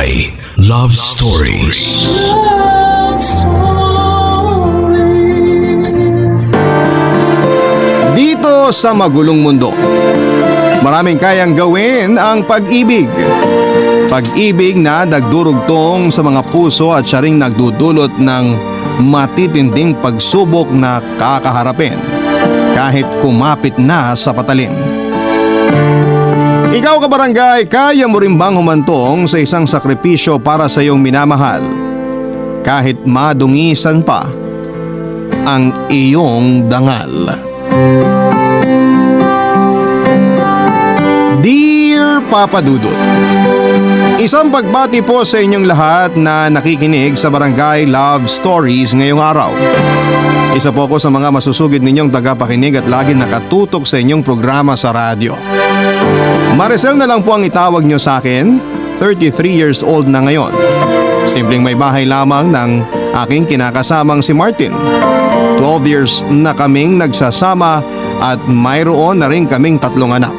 Barangay Love Stories. Dito sa magulong mundo, maraming kayang gawin ang pag-ibig. Pag-ibig na nagdurugtong sa mga puso at siya ring nagdudulot ng matitinding pagsubok na kakaharapin kahit kumapit na sa patalim. Ikaw kabarangay, kaya mo rin bang humantong sa isang sakripisyo para sa iyong minamahal kahit madungisan pa ang iyong dangal? Dear Papa Dudut, isang pagbati po sa inyong lahat na nakikinig sa Barangay Love Stories ngayong araw. Isa po ako sa mga masusugid ninyong tagapakinig at lagi nakatutok sa inyong programa sa radyo. Maricel na lang po ang itawag nyo sa akin, 33 years old na ngayon. Simpleng may bahay lamang ng aking kinakasamang si Martin. 12 years na kaming nagsasama at mayroon na rin kaming 3 anak.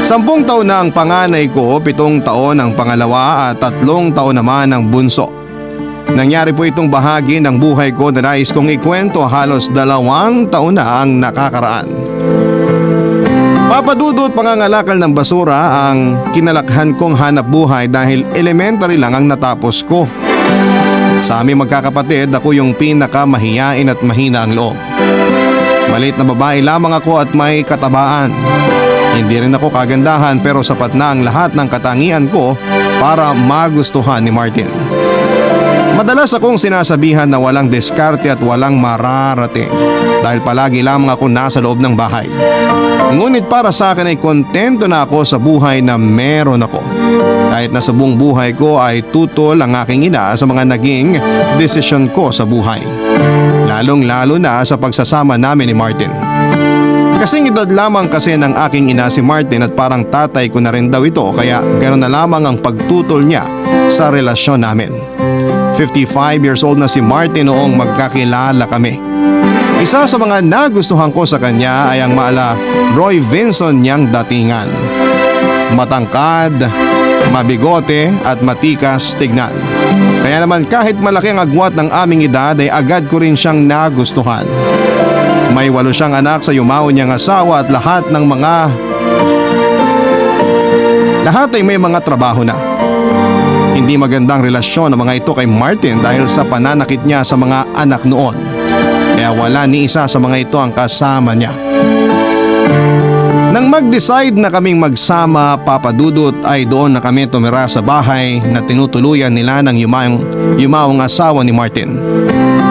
10 taon na ang panganay ko, 7 taon ang pangalawa at 3 taon naman ang bunso. Nangyari po itong bahagi ng buhay ko na nais kong ikwento halos 2 taon na ang nakakaraan. Papadudot pangangalakal ng basura ang kinalakhan kong hanap buhay dahil elementary lang ang natapos ko. Sa aming magkakapatid, ako yung pinakamahiyain at mahina ang loob. Maliit na babae lamang ako at may katabaan. Hindi rin ako kagandahan pero sapat na ang lahat ng katangian ko para magustuhan ni Martin. Madalas akong sinasabihan na walang diskarte at walang mararating dahil palagi lamang ako nasa loob ng bahay. Ngunit para sa akin ay kontento na ako sa buhay na meron ako. Kahit na sa buong buhay ko ay tutol ang aking ina sa mga naging desisyon ko sa buhay. Lalong-lalo na sa pagsasama namin ni Martin. Kasing edad lamang kasi ng aking ina si Martin at parang tatay ko na rin daw ito kaya gano'n na lamang ang pagtutol niya sa relasyon namin. 55 years old na si Martin noong magkakilala kami. Isa sa mga nagustuhan ko sa kanya ay ang maala Roy Vinson niyang datingan. Matangkad, mabigote at matikas tignan. Kaya naman kahit malaki ang agwat ng aming edad ay agad ko rin siyang nagustuhan. May 8 siyang anak sa yumaon niyang asawa at lahat ay may mga trabaho na. Hindi magandang relasyon ng mga ito kay Martin dahil sa pananakit niya sa mga anak noon. Kaya wala ni isa sa mga ito ang kasama niya. Nang mag-decide na kaming magsama, Papadudot, ay doon na kami tumira sa bahay na tinutuluyan nila ng yumaong asawa ni Martin.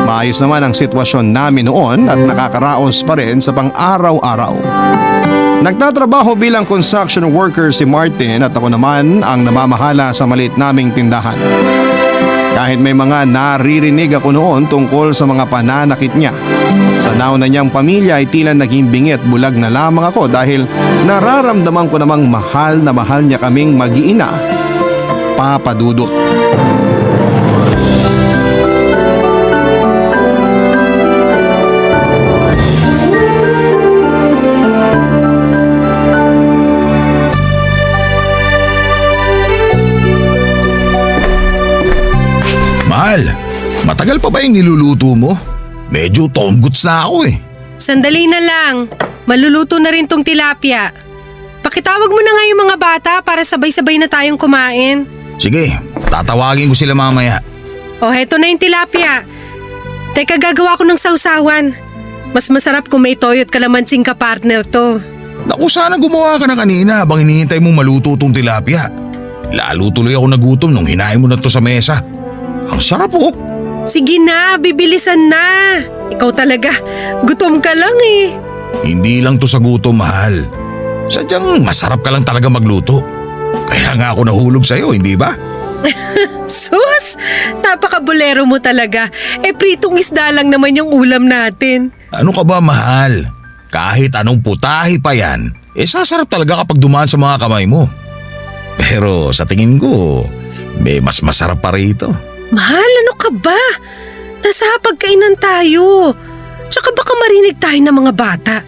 Maayos naman ang sitwasyon namin noon at nakakaraos pa rin sa pang-araw-araw. Nagtatrabaho bilang construction worker si Martin at ako naman ang namamahala sa maliit naming tindahan. Kahit may mga naririnig ako noon tungkol sa mga pananakit niya, sa nauna niyang pamilya ay tila naging bingi at bulag na lamang ako dahil nararamdaman ko namang mahal na mahal niya kaming mag-iina, Papadudot. Matagal pa ba yung niluluto mo? Medyo tomguts na ako eh. Sandali na lang. Maluluto na rin tong tilapia. Pakitawag mo na nga yung mga bata para sabay-sabay na tayong kumain. Sige, tatawagin ko sila mamaya. O heto na yung tilapia. Teka, gagawa ko ng sausawan. Mas masarap kung may toyo at kalamansing ka-partner to. Naku, sana gumawa ka na kanina habang hinihintay mong maluto tong tilapia. Lalo tuloy ako nagutom nung hinahin mo na to sa mesa. Ang sarap oh. Sige na, bibilisan na. Ikaw talaga, gutom ka lang eh. Hindi lang to sa gutom, mahal. Sadyang masarap ka lang talaga magluto. Kaya nga ako nahulog sa'yo, hindi ba? Sus, napaka-bolero mo talaga. Pritong isda lang naman yung ulam natin. Ano ka ba, mahal? Kahit anong putahe pa yan, sasarap talaga kapag dumaan sa mga kamay mo. Pero sa tingin ko, may mas masarap pa rito. Mahal, ano ka ba? Nasa hapagkainan tayo. Tsaka baka marinig tayo ng mga bata.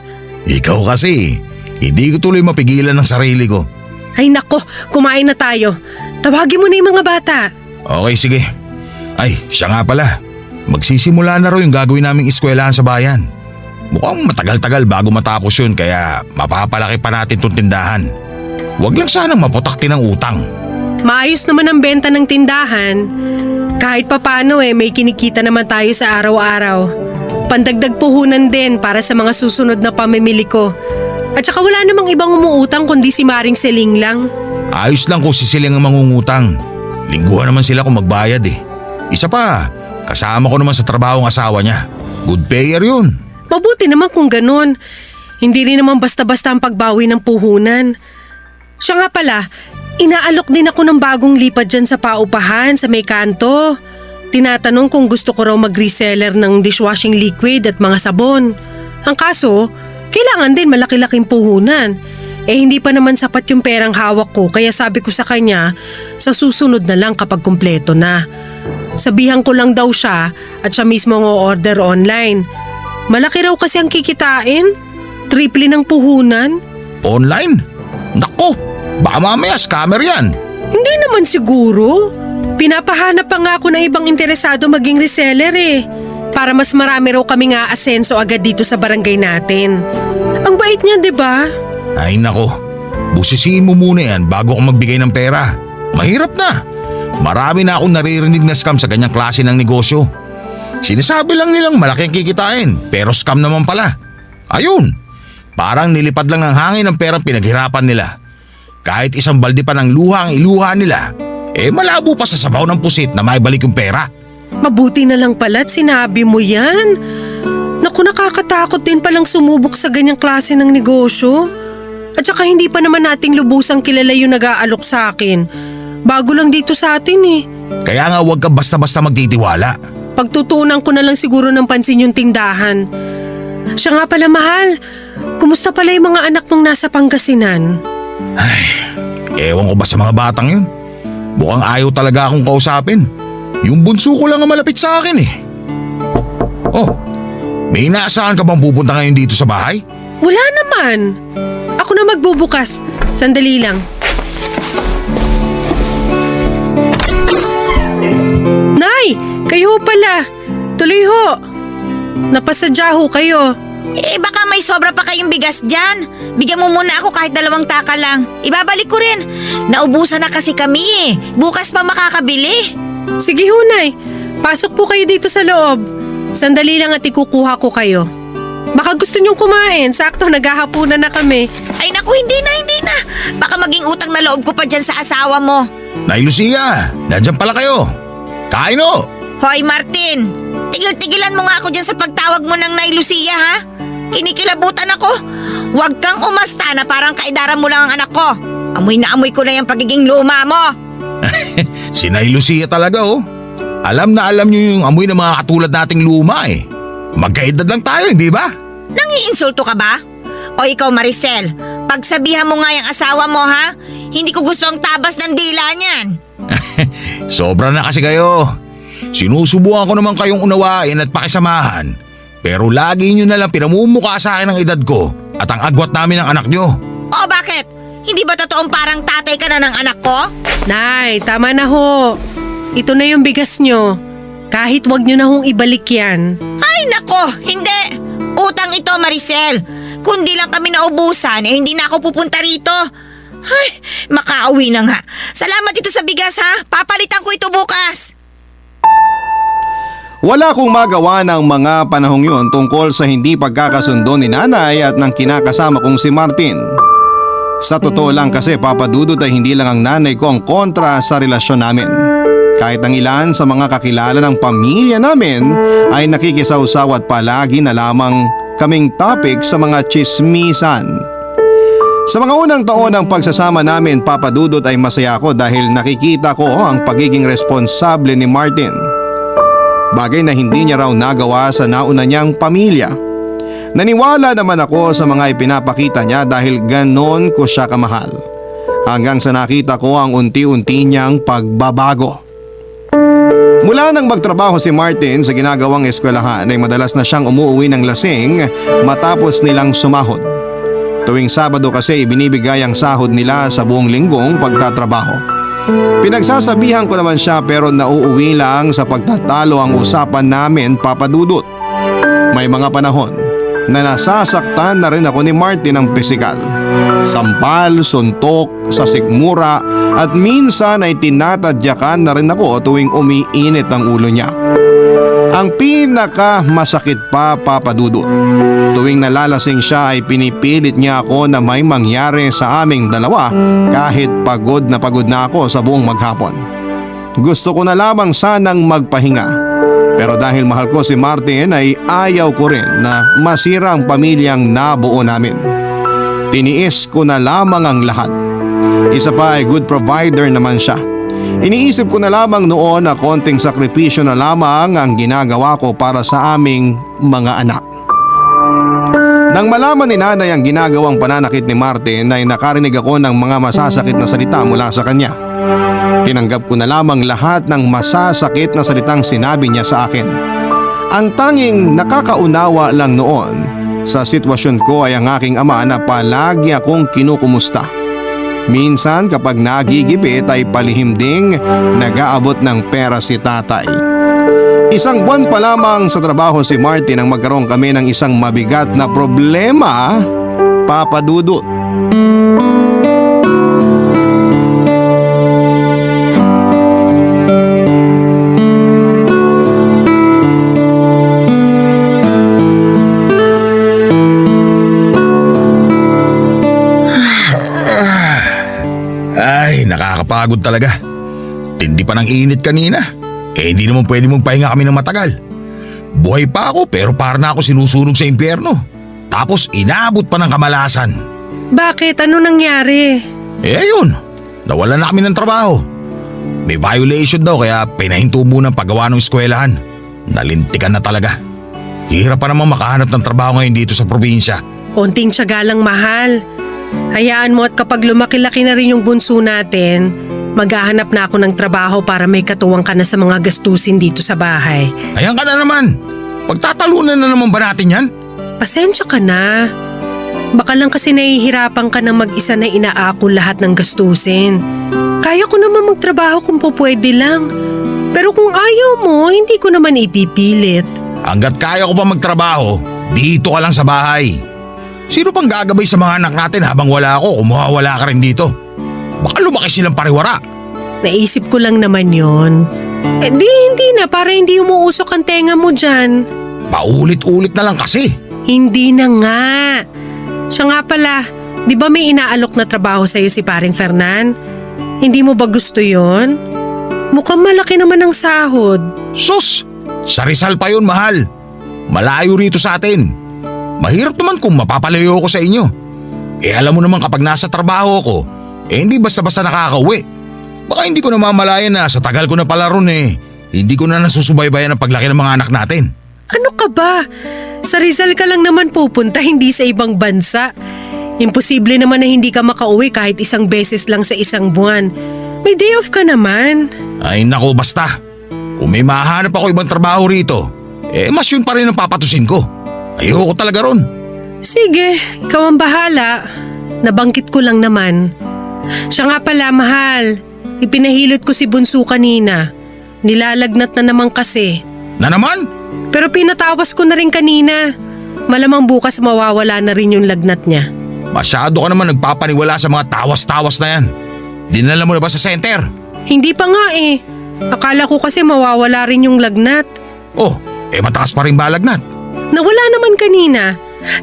Ikaw kasi, hindi ko tuloy mapigilan ng sarili ko. Ay nako, kumain na tayo. Tawagin mo na yung mga bata. Okay, sige. Ay, siya nga pala. Magsisimula na raw yung gagawin naming eskwelahan sa bayan. Mukhang matagal-tagal bago matapos yun kaya mapapalaki pa natin tong tindahan. Huwag lang sanang maputakti ng utang. Maayos naman ang benta ng tindahan. Kahit papano may kinikita naman tayo sa araw-araw. Pandagdag puhunan din para sa mga susunod na pamimili ko. At saka wala namang ibang umuutang kundi si Maring Seling lang. Ayos lang kung si Siling ang mangungutang. Lingguhan naman sila kung magbayad eh. Isa pa, kasama ko naman sa trabaho ang asawa niya. Good payer yun. Mabuti naman kung ganun. Hindi rin naman basta-basta ang pagbawi ng puhunan. Siya nga pala, inaalok din ako ng bagong lipad dyan sa paupahan sa may kanto. Tinatanong kung gusto ko raw mag-reseller ng dishwashing liquid at mga sabon. Ang kaso, kailangan din malaki-laking puhunan. Hindi pa naman sapat yung perang hawak ko kaya sabi ko sa kanya, sa susunod na lang kapag kumpleto na. Sabihan ko lang daw siya at siya mismo ang o-order online. Malaki raw kasi ang kikitain. Triple ng puhunan. Online? Nako, baka mamaya scammer yan. Hindi naman siguro. Pinapahanap pa nga ako ng ibang interesado maging reseller para mas marami raw kaming aasenso agad dito sa barangay natin. Ang bait niya, di ba? Ay nako, busisiin mo muna yan bago ako magbigay ng pera. Mahirap na. Marami na akong naririnig na scam sa ganyang klase ng negosyo. Sinasabi lang nilang malaking kikitain pero scam naman pala. Ayun, parang nilipad lang ng hangin ang perang pinaghirapan nila. Kahit isang balde pa ng luha ang iluha nila, malabo pa sa sabaw ng pusit na maibalik yung pera. Mabuti na lang pala't sinabi mo yan. Naku, nakakatakot din palang sumubok sa ganyang klase ng negosyo. At saka hindi pa naman nating lubusang kilala yung nag-aalok sa akin. Bago lang dito sa atin Kaya nga huwag ka basta-basta magtitiwala. Pagtutuunan ko na lang siguro ng pansin yung tindahan. Siya nga pala, mahal. Kumusta pala yung mga anak mong nasa Pangasinan? Ay, ewan ko ba sa mga batang yun? Mukhang ayaw talaga akong kausapin. Yung bunso ko lang ang malapit sa akin Oh, may inaasahan ka bang pupunta ngayon dito sa bahay? Wala naman. Ako na magbubukas. Sandali lang. Nay, kayo pala. Tuloy ho. Napasadya ho kayo. Baka may sobra pa kayong bigas dyan. Bigyan mo muna ako kahit 2 taka lang. Ibabalik ko rin. Naubusan na kasi kami Bukas pa makakabili. Sige ho, Nay. Pasok po kayo dito sa loob. Sandali lang at ikukuha ko kayo. Baka gusto niyong kumain. Sakto, naghahapunan na kami. Ay naku, hindi na. Baka maging utang na loob ko pa dyan sa asawa mo. Nay Lucia, nandyan pala kayo. Kain o. Hoy Martin, tigil-tigilan mo nga ako dyan sa pagtawag mo ng Nay Lucia ha? Kinikilabutan ako. Huwag kang umasta na parang kaidaran mo lang ang anak ko. Amoy na amoy ko na yung pagiging luma mo. Si Nay Lucia talaga Alam na alam niyo yung amoy ng mga katulad nating luma Magkaedad lang tayo, hindi ba? Nangiinsulto ka ba? O ikaw Maricel, pagsabihan mo nga yung asawa mo ha? Hindi ko gusto ang tabas ng dila niyan. Sobra na kasi kayo. Sinusubukan ko naman kayong unawain at pakisamahan. Pero lagi nyo nalang pinamumukha sa akin ang edad ko at ang agwat namin ng anak nyo. O bakit? Hindi ba totoong parang tatay ka na ng anak ko? Nay, tama na ho. Ito na yung bigas nyo. Kahit wag nyo na hong ibalik yan. Ay nako, hindi. Utang ito Maricel. Kundi lang kami naubusan hindi na ako pupunta rito. Ay, makauwi na nga. Salamat ito sa bigas ha. Papalitan ko ito bukas. Wala akong magawa ng mga panahong yun tungkol sa hindi pagkakasundo ni nanay at ng kinakasama kong si Martin. Sa totoo lang kasi papadudod ay hindi lang ang nanay ko ang kontra sa relasyon namin. Kahit ang ilan sa mga kakilala ng pamilya namin ay nakikisawsaw at palagi na lamang kaming topic sa mga tsismisan. Sa mga unang taon ng pagsasama namin, papadudod ay masaya ako dahil nakikita ko ang pagiging responsable ni Martin. Bagay na hindi niya raw nagawa sa nauna niyang pamilya. Naniwala naman ako sa mga ipinapakita niya dahil ganon ko siya kamahal. Hanggang sa nakita ko ang unti-unti niyang pagbabago. Mula nang magtrabaho si Martin sa ginagawang eskwelahan ay madalas na siyang umuuwi ng lasing matapos nilang sumahod. Tuwing Sabado kasi ibinibigay ang sahod nila sa buong linggong pagtatrabaho. Pinagsasabihan ko naman siya pero nauuwi lang sa pagtatalo ang usapan namin, Papa Dudut. May mga panahon na nasasaktan na rin ako ni Martin ng pisikal. Sampal, suntok, sa sikmura at minsan ay tinatadyakan na rin ako tuwing umiinit ang ulo niya. Ang pinaka masakit pa, Papa Dudut, tuwing nalalasing siya ay pinipilit niya ako na may mangyari sa aming dalawa kahit pagod na ako sa buong maghapon. Gusto ko na lamang sanang magpahinga, pero dahil mahal ko si Martin ay ayaw ko rin na masira ang pamilyang nabuo namin. Tiniis ko na lamang ang lahat. Isa pa ay good provider naman siya. Iniisip ko na lamang noon na konting sakripisyo na lamang ang ginagawa ko para sa aming mga anak. Nang malaman ni nanay ang ginagawang pananakit ni Martin ay nakarinig ako ng mga masasakit na salita mula sa kanya. Tinanggap ko na lamang lahat ng masasakit na salitang sinabi niya sa akin. Ang tanging nakakaunawa lang noon sa sitwasyon ko ay ang aking ama na palagi akong kinukumusta. Minsan kapag nagigipit ay palihim ding nag-aabot ng pera si tatay. Isang buwan pa lamang sa trabaho si Martin nang magkaroon kami ng isang mabigat na problema, Papa Dudut. Nakakapagod talaga. Tindi pa ng init kanina. Hindi naman pwede mong pahinga kami ng matagal. Buhay pa ako pero para na ako sinusunog sa impyerno. Tapos inaabot pa ng kamalasan. Bakit? Ano nangyari? Ayun. Nawalan na kami ng trabaho. May violation daw kaya pinahinto muna ang paggawa ng eskwelahan. Nalintikan na talaga. Hirap pa namang makahanap ng trabaho ngayon dito sa probinsya. Konting tiyaga lang, mahal. Hayaan mo at kapag lumaki-laki na rin yung bunso natin, maghahanap na ako ng trabaho para may katuwang ka na sa mga gastusin dito sa bahay. Ayan ka na naman. Pagtatalunan na naman ba natin yan? Pasensya ka na. Baka lang kasi nahihirapan ka na mag-isa na inaako lahat ng gastusin. Kaya ko naman magtrabaho kung pwede lang. Pero kung ayaw mo, hindi ko naman ipipilit. Hanggat kaya ko pa magtrabaho, dito ka lang sa bahay. Sino pang gagabay sa mga anak natin habang wala ako kung mawawala ka rin dito? Baka lumaki silang pariwara. Naisip ko lang naman yon. Hindi na para hindi umuusok ang tenga mo dyan. Paulit-ulit na lang kasi. Hindi na nga. Siya nga pala, di ba may inaalok na trabaho sa'yo si paring Fernan? Hindi mo ba gusto yon? Mukhang malaki naman ang sahod. Sus! Sa Rizal pa yun, mahal. Malayo rito sa atin. Mahirap naman kung mapapalayo ko sa inyo. Alam mo naman kapag nasa trabaho ko, hindi basta-basta nakakauwi. Baka hindi ko na mamalayan na sa tagal ko na pala ron hindi ko na nasusubaybayan ang paglaki ng mga anak natin. Ano ka ba? Sa Rizal ka lang naman pupunta, hindi sa ibang bansa. Imposible naman na hindi ka makauwi kahit isang beses lang sa isang buwan. May day off ka naman. Ay nako, basta. Kung may mahanap ako ibang trabaho rito, mas yun pa rin ang papatusin ko. Ayoko talaga ron. Sige, ikaw ang bahala. Nabangkit ko lang naman. Siya nga pala, mahal. Ipinahilot ko si Bunso kanina. Nilalagnat na naman kasi. Na naman? Pero pinatawas ko na rin kanina. Malamang bukas mawawala na rin yung lagnat niya. Masyado ka naman nagpapaniwala sa mga tawas-tawas na yan. Dinala mo na ba sa center? Hindi pa nga Akala ko kasi mawawala rin yung lagnat. Oh, mataas pa rin ba lagnat? Nawala naman kanina.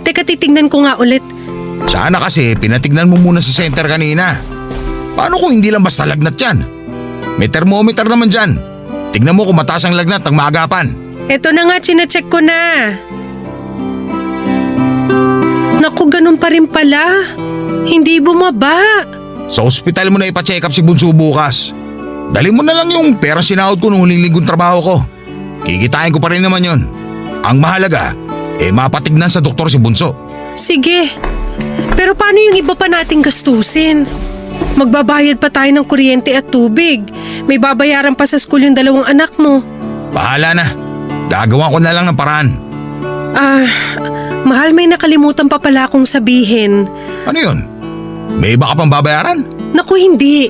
Teka, titignan ko nga ulit. Sana kasi pinatignan mo muna sa center kanina. Paano kung hindi lang basta lagnat yan? May thermometer naman dyan. Tignan mo kung mataas ang lagnat ng maagapan. Eto na nga, chinecheck ko na. Naku, ganun pa rin pala. Hindi bumaba. Sa ospital mo na ipa-check up si Bunso bukas. Dali mo na lang yung perang sinahod ko nung huling linggong trabaho ko. Kikitain ko pa rin naman yon. Ang mahalaga, mapatignan sa doktor si Bunso. Sige. Pero paano yung iba pa nating gastusin? Magbabayad pa tayo ng kuryente at tubig. May babayaran pa sa school yung 2 anak mo. Bahala na. Gagawa ko na lang ng paraan. Mahal, may nakalimutan pa pala akong sabihin. Ano yun? May iba ka pang babayaran? Naku, hindi.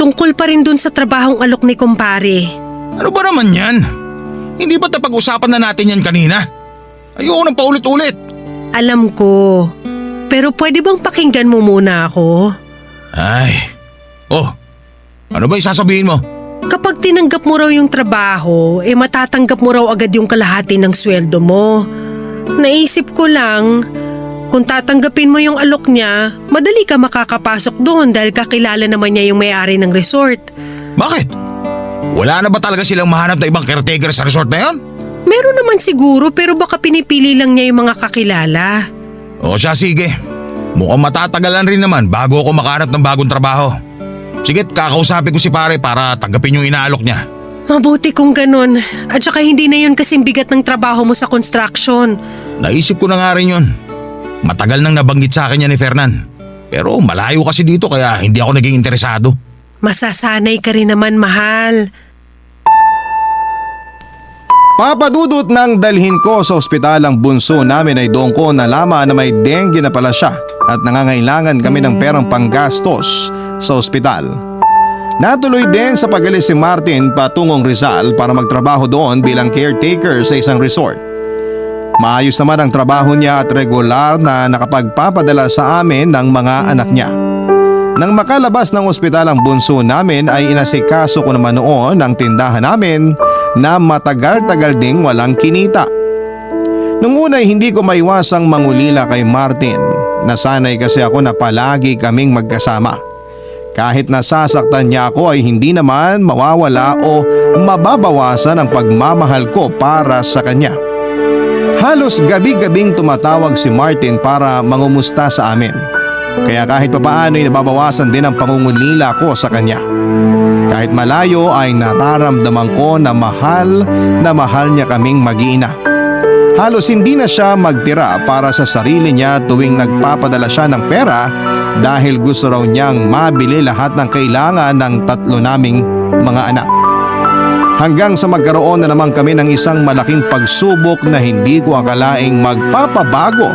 tungkol pa rin dun sa trabahong alok ni kumpare. Ano ba naman yan? Hindi ba tapag-usapan na natin yan kanina? Ayoko nang paulit-ulit. Alam ko. Pero pwede bang pakinggan mo muna ako? Ay, ano ba isasabihin mo? Kapag tinanggap mo raw yung trabaho, matatanggap mo raw agad yung kalahati ng sweldo mo. Naisip ko lang, kung tatanggapin mo yung alok niya, madali ka makakapasok doon dahil kakilala naman niya yung may-ari ng resort. Bakit? Wala na ba talaga silang mahanap na ibang caretaker sa resort na yon? Meron naman siguro pero baka pinipili lang niya yung mga kakilala. O siya, sige. Mukhang matatagalan rin naman bago ako makahanap ng bagong trabaho. Sige, kakausapin ko si pare para tanggapin yung inaalok niya. Mabuti kung ganun. At saka hindi na yun kasing bigat ng trabaho mo sa construction. Naisip ko na nga rin yun. Matagal nang nabanggit sa akin yan ni Fernan. Pero malayo kasi dito kaya hindi ako naging interesado. Masasanay ka rin naman, mahal. Papadudot nang dalhin ko sa ospital ang bunso namin ay doon ko nalaman na may dengue na pala siya at nangangailangan kami ng perang panggastos sa ospital. Natuloy din sa pag-alis si Martin patungong Rizal para magtrabaho doon bilang caretaker sa isang resort. Maayos naman ang trabaho niya at regular na nakapagpapadala sa amin ng mga anak niya. Nang makalabas ng ospital ang bunso namin ay inasikaso ko naman noon ang tindahan namin na matagal-tagal ding walang kinita. Nung una ay hindi ko maiwasang mangulila kay Martin. Nasanay kasi ako na palagi kaming magkasama. Kahit nasasaktan niya ako ay hindi naman mawawala o mababawasan ang pagmamahal ko para sa kanya. Halos gabi-gabing tumatawag si Martin para mangumusta sa amin. Kaya kahit papaano ay nababawasan din ang pangungulila ko sa kanya. Kahit malayo ay nararamdaman ko na mahal niya kaming mag-iina. Halos hindi na siya magtira para sa sarili niya tuwing nagpapadala siya ng pera dahil gusto raw niyang mabili lahat ng kailangan ng tatlo naming mga anak. Hanggang sa magkaroon na naman kami ng isang malaking pagsubok na hindi ko akalaing magpapabago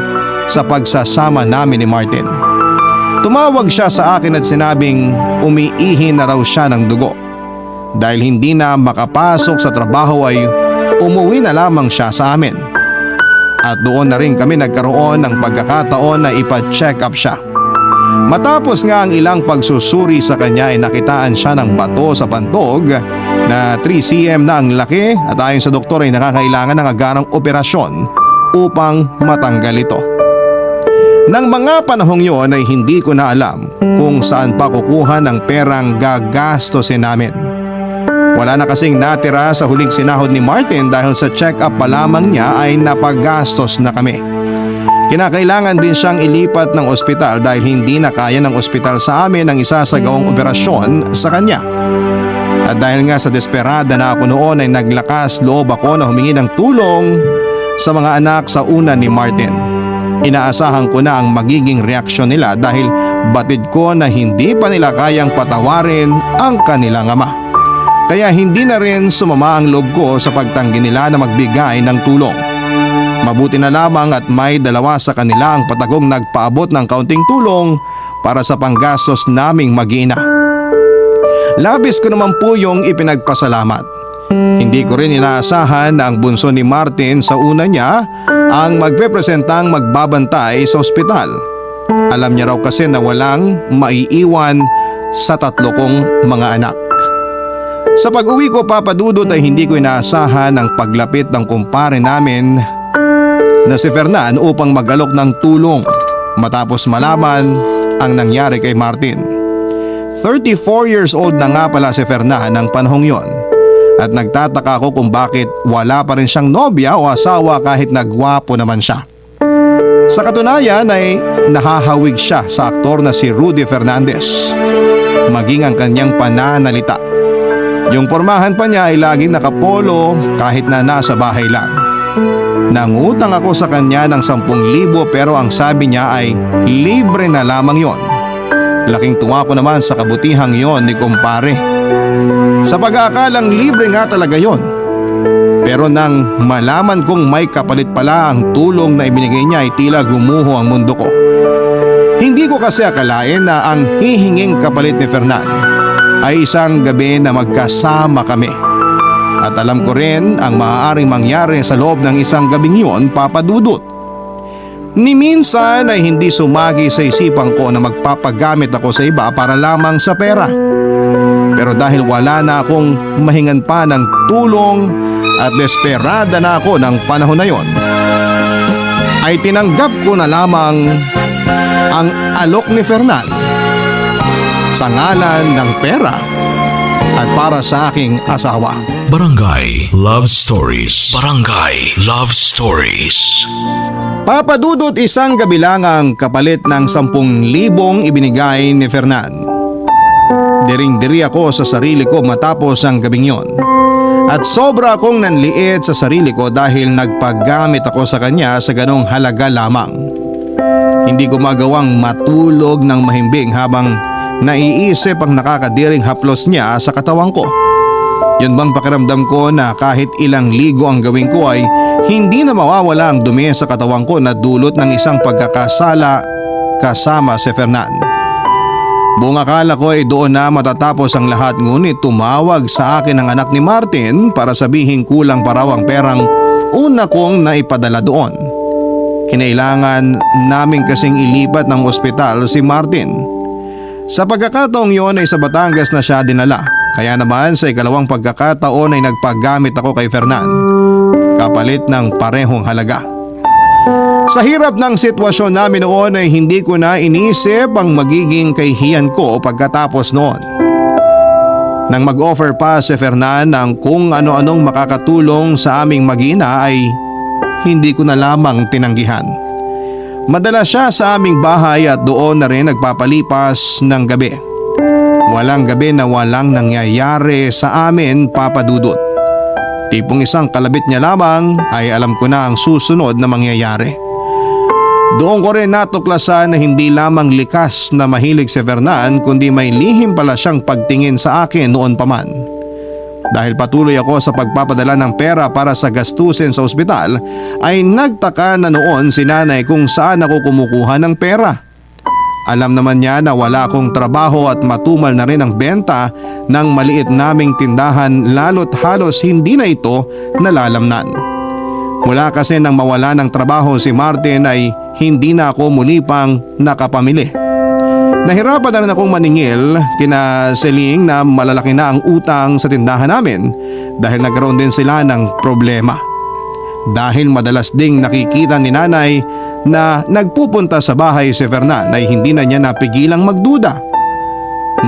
sa pagsasama namin ni Martin. Tumawag siya sa akin at sinabing umiihi na raw siya ng dugo. Dahil hindi na makapasok sa trabaho ay umuwi na lamang siya sa amin. At doon na rin kami nagkaroon ng pagkakataon na ipa-check up siya. Matapos nga ang ilang pagsusuri sa kanya ay nakitaan siya ng bato sa pantog na 3 cm na ang laki at ayon sa doktor ay nakakailangan ng agarang operasyon upang matanggal ito. Nang mga panahong yon ay hindi ko na alam kung saan pa kukuha ng perang gagastosin namin. Wala na kasing natira sa huling sinahod ni Martin dahil sa check-up pa lamang niya ay napagastos na kami. Kinakailangan din siyang ilipat ng ospital dahil hindi na kaya ng ospital sa amin ang isasagawang operasyon sa kanya. At dahil nga sa desperada na ako noon ay naglakas loob ako na humingi ng tulong sa mga anak sa una ni Martin. Inaasahan ko na ang magiging reaksyon nila dahil batid ko na hindi pa nila kayang patawarin ang kanilang ama. Kaya hindi na rin sumama ang loob ko sa pagtanggi nila na magbigay ng tulong. Mabuti na lamang at may dalawa sa kanila ang patagong nagpaabot ng kaunting tulong para sa panggastos naming mag-ina. Labis ko naman po yung ipinagpasalamat. Hindi ko rin inaasahan na ang bunso ni Martin sa una niya ang magpepresentang magbabantay sa ospital. Alam niya raw kasi na walang maiiwan sa 3 kong mga anak. Sa pag-uwi ko papadudot ay hindi ko inaasahan ang paglapit ng kumpare namin na si Fernan upang mag-alok ng tulong matapos malaman ang nangyari kay Martin. 34 years old na nga pala si Fernan ng panahong yon at nagtataka ako kung bakit wala pa rin siyang nobya o asawa kahit nagwapo naman siya. Sa katunayan ay nahahawig siya sa aktor na si Rudy Fernandez, maging ang kanyang pananalita. Yung pormahan pa niya ay laging nakapolo kahit na nasa bahay lang. Nangutang ako sa kanya ng 10,000 pero ang sabi niya ay libre na lamang yon. Laking tuwa ko naman sa kabutihang yon ni kumpare. Sa pag-aakalang libre nga talaga yon. Pero nang malaman kong may kapalit pala ang tulong na ibinigay niya ay tila gumuho ang mundo ko. Hindi ko kasi akalain na ang hihinging kapalit ni Fernan ay isang gabi na magkasama kami. At alam ko rin ang maaaring mangyari sa loob ng isang gabing yun, Papa Dudut. Ni minsan ay hindi sumagi sa isipan ko na magpapagamit ako sa iba para lamang sa pera. Pero dahil wala na akong mahingan pa ng tulong at desperada na ako ng panahon na yon, ay tinanggap ko na lamang ang alok ni Fernan sa ngalan ng pera at para sa aking asawa. Barangay Love Stories. Barangay Love Stories. Papa Dudut, isang gabi lang ang kapalit ng 10,000 ibinigay ni Fernan. Diring-diri ako sa sarili ko matapos ang gabing yon. At sobra akong nanliit sa sarili ko dahil nagpagamit ako sa kanya sa ganong halaga lamang. Hindi ko magawang matulog ng mahimbing habang naiisip ang nakakadiring haplos niya sa katawan ko. Yun bang pakiramdam ko na kahit ilang ligo ang gawin ko ay hindi na mawawala ang dumi sa katawan ko na dulot ng isang pagkakasala kasama si Fernan. Buong akala ko ay doon na matatapos ang lahat, ngunit tumawag sa akin ang anak ni Martin para sabihin kulang pa raw ang perang una kong naipadala doon. Kinailangan namin kasing ilipat ng ospital si Martin. Sa pagkakataong yon ay sa Batangas na siya dinala. Kaya naman sa ikalawang pagkakataon ay nagpagamit ako kay Fernan, kapalit ng parehong halaga. Sa hirap ng sitwasyon namin noon ay hindi ko na inisip ang magiging kahihiyan ko pagkatapos noon. Nang mag-offer pa si Fernan ng kung ano-anong makakatulong sa aming mag-ina ay hindi ko na lamang tinanggihan. Madalas siya sa aming bahay at doon na rin nagpapalipas ng gabi. Walang gabi na walang nangyayari sa amin, Papa Dudut. Tipong isang kalabit niya lamang ay alam ko na ang susunod na mangyayari. Doon ko rin natuklasan na hindi lamang likas na mahilig si Fernan kundi may lihim pala siyang pagtingin sa akin noon pa man. Dahil patuloy ako sa pagpapadala ng pera para sa gastusin sa ospital ay nagtaka na noon si nanay kung saan ako kumukuha ng pera. Alam naman niya na wala akong trabaho at matumal na rin ang benta ng maliit naming tindahan lalo't halos hindi na ito nalalamnan. Mula kasi nang mawala ng trabaho si Martin ay hindi na ako muli pang nakapamili. Nahirapan na rin akong maningil kina Celine na malalaki na ang utang sa tindahan namin dahil nagkaroon din sila ng problema. Dahil madalas ding nakikita ni nanay na nagpupunta sa bahay si Fernan ay hindi na niya napigilang magduda.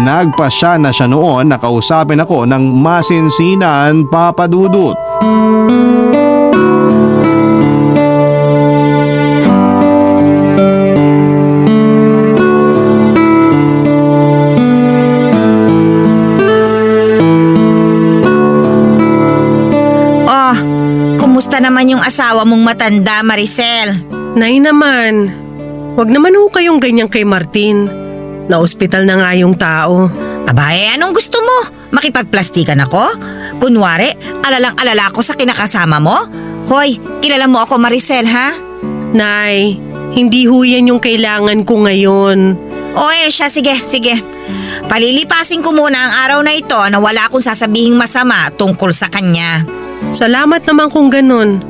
Nagpasya na siya noon na kausapin ako ng masinsinan, Papa Dudut. Kumusta naman yung asawa mong matanda, Maricel? Nay naman, wag naman ho kayong ganyan kay Martin. Na-ospital na nga yung tao. Aba, anong gusto mo? Makipagplastikan ako? Kunwari, alalang-alala ko sa kinakasama mo? Hoy, kilala mo ako, Maricel, ha? Nay, hindi ho yan yung kailangan ko ngayon. Siya, sige. Palilipasin ko muna ang araw na ito na wala akong sasabihing masama tungkol sa kanya. Salamat naman kung ganun.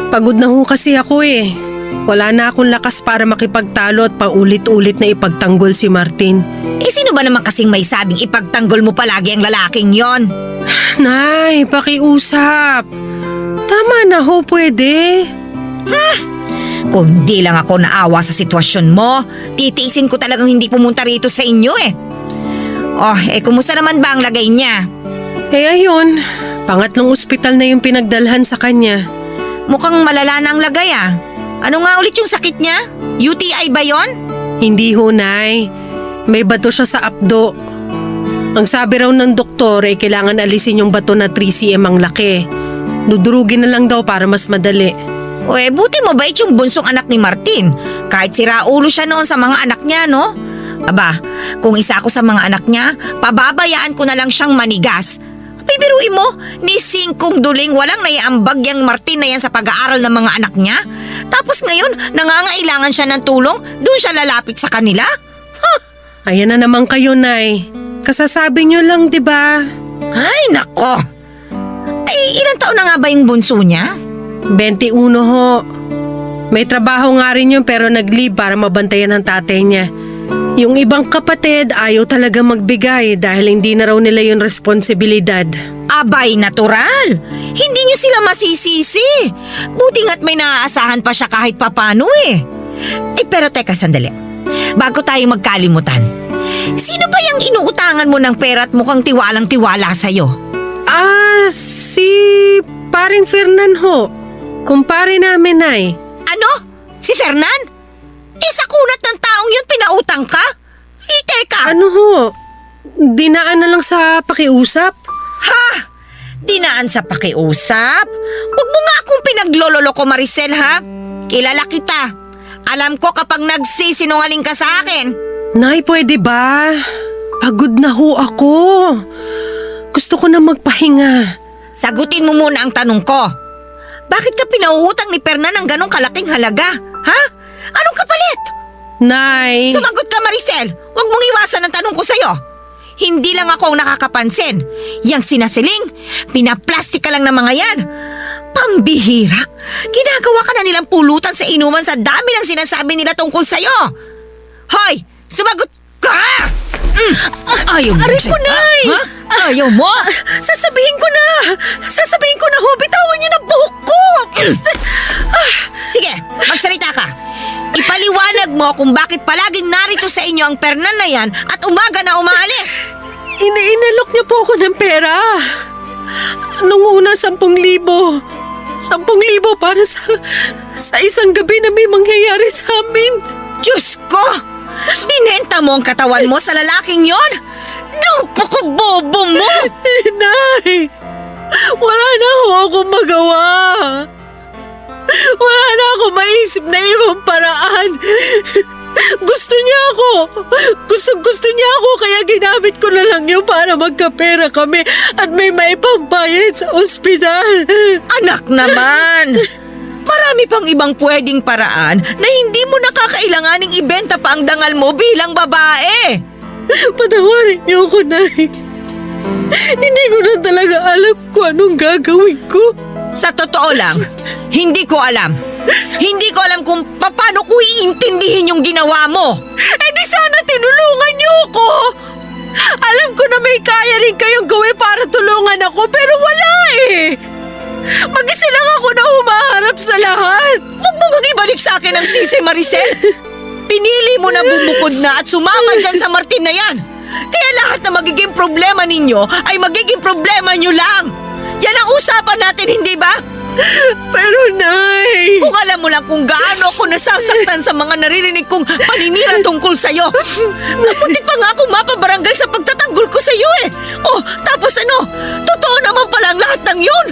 Pagod na ho kasi ako eh. Wala na akong lakas para makipagtalo at paulit-ulit na ipagtanggol si Martin. Sino ba naman kasing may sabing ipagtanggol mo palagi ang lalaking yon? Nay, pakiusap. Tama na ho, pwede. Kung di lang ako naawa sa sitwasyon mo, titiisin ko talagang hindi pumunta rito sa inyo eh. Kumusta naman ba ang lagay niya? Ayun. Pangatlong ospital na yung pinagdalhan sa kanya. Mukhang malala na ang lagay ah. Ano nga ulit yung sakit niya? UTI ba yon? Hindi ho, Nay. May bato siya sa apdo. Ang sabi raw ng doktor ay kailangan alisin yung bato na 3cm ang laki. Dudurugin na lang daw para mas madali. Buti mabait yung bunsong anak ni Martin. Kahit sira ulo siya noon sa mga anak niya, no? Aba, kung isa ako sa mga anak niya, pababayaan ko na lang siyang manigas. Bibiruin mo, ni Singkong Duling walang naiambag yang Martin na yan sa pag-aaral ng mga anak niya. Tapos ngayon, nangangailangan siya ng tulong, doon siya lalapit sa kanila? Ayan na naman kayo, Nay. Kasasabi nyo lang, di ba? Ay, nako! Ay, ilang taon na nga ba yung bunso niya? 21 ho. May trabaho nga rin yun pero nag-leave para mabantayan ng tatay niya. Yung ibang kapatid ayaw talaga magbigay dahil hindi na raw nila yung responsibilidad. Abay, natural! Hindi niyo sila masisisi. Buti nga't may naaasahan pa siya kahit papano eh. Pero teka sandali. Bago tayo magkalimutan. Sino ba yung inuutangan mo ng pera at mukhang tiwalang-tiwala sa'yo? Si paring Fernan ho. Kumpare namin ay. Ano? Si Fernan? Sa kunat ng taong yun pinautang ka? Teka! Ano ho? Dinaan na lang sa pakiusap? Ha? Dinaan sa pakiusap? Huwag mo nga akong pinaglololoko, Maricel, ha? Kilala kita. Alam ko kapag nagsisinungaling ka sa akin. Nay, pwede ba? Pagod na ho ako. Gusto ko na magpahinga. Sagutin mo muna ang tanong ko. Bakit ka pinauutang ni Fernan ng ganong kalaking halaga? Ha? Anong kapalit? Nay! Sumagot ka, Maricel. Huwag mong iwasan ang tanong ko sa'yo. Hindi lang ako ang nakakapansin. Yang sinasiling, pinaplastik ka lang ng mga yan. Pambihira. Ginagawa ka na nilang pulutan sa inuman sa dami ng sinasabi nila tungkol sa'yo. Hoy! Sumagot ka! Ayaw mo. Aray ko, Nay! Ha? Ayaw mo? Sasabihin ko na! Sasabihin ko na ho! Bitawan niyo na buhok ko! Sige, magsalita ka. Ipaliwanag mo kung bakit palaging narito sa inyo ang Fernan na yan at umaga na umaalis. Inalok niya po ako ng pera. Nung una, 10,000. 10,000 para sa isang gabi na may mangyayari sa amin. Diyos ko! Binenta mo ang katawan mo sa lalaking yon? Napakabobo mo! Nay! Wala na ho akong magawa. Wala na ako maisip na ibang paraan. Gusto niya ako. Gusto niya ako kaya ginamit ko na lang yun para magkapera kami at may maipambayad sa ospital. Anak naman! Marami pang ibang pwedeng paraan na hindi mo nakakailanganing ibenta pa ang dangal mo bilang babae. Patawarin niyo ako, Nay. Hindi ko na talaga alam kung anong gagawin ko. Sa totoo lang, hindi ko alam. Hindi ko alam kung paano ko iintindihin yung ginawa mo. Di sana tinulungan niyo ako. Alam ko na may kaya rin kayong gawin para tulungan ako pero wala eh. Mag-isa lang ako na humaharap sa lahat. Huwag mo bang ibalik sa akin ang sisi, Maricel? Pinili mo na bumukod na at sumama dyan sa Martin na yan. Kaya lahat na magiging problema ninyo ay magiging problema nyo lang. Yan ang usapan natin, hindi ba? Pero Nay... Kung alam mo lang kung gaano ako nasasaktan sa mga naririnig kong paninira tungkol sa'yo. Napuntik pa nga akong mapabarangay sa pagtatanggol ko sa'yo eh. Oh, tapos ano? Totoo naman pala ang lahat ng yun.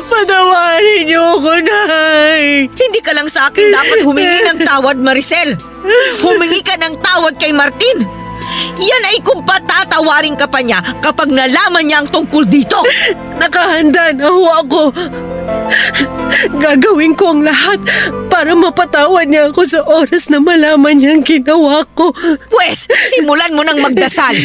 Patawarin niyo ako, Nay. Hindi ka lang sa akin dapat humingi ng tawad, Maricel. Humingi ka ng tawad kay Martin. Yan ay kung patatawarin ka pa niya kapag nalaman niya ang tungkol dito. Nakahanda na ho ako. Gagawin ko ang lahat para mapatawad niya ako sa oras na malaman niya ang ginawa ko. Pwes, simulan mo ng magdasal.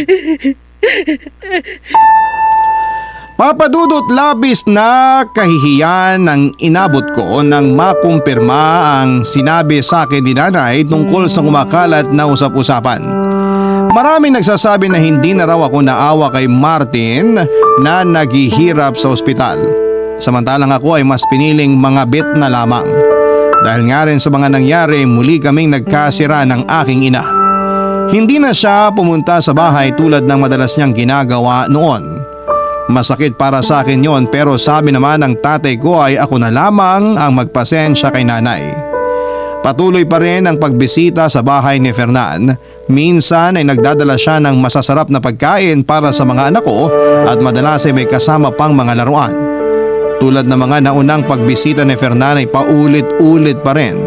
Papadudot labis na kahihiyan ang inabot ko nang makumpirma ang sinabi sa akin ni nanay tungkol sa kumakalat na usap-usapan. Maraming nagsasabi na hindi na raw ako naawa kay Martin na naghihirap sa ospital. Samantalang ako ay mas piniling mga bit na lamang. Dahil nga rin sa mga nangyari, muli kaming nagkasira ng aking ina. Hindi na siya pumunta sa bahay tulad ng madalas niyang ginagawa noon. Masakit para sa akin yon pero sabi naman ng tatay ko ay ako na lamang ang magpasensya kay nanay. Patuloy pa rin ang pagbisita sa bahay ni Fernan. Minsan ay nagdadala siya ng masasarap na pagkain para sa mga anak ko at madalas ay may kasama pang mga laruan. Tulad ng mga naunang pagbisita ni Fernan ay paulit-ulit pa rin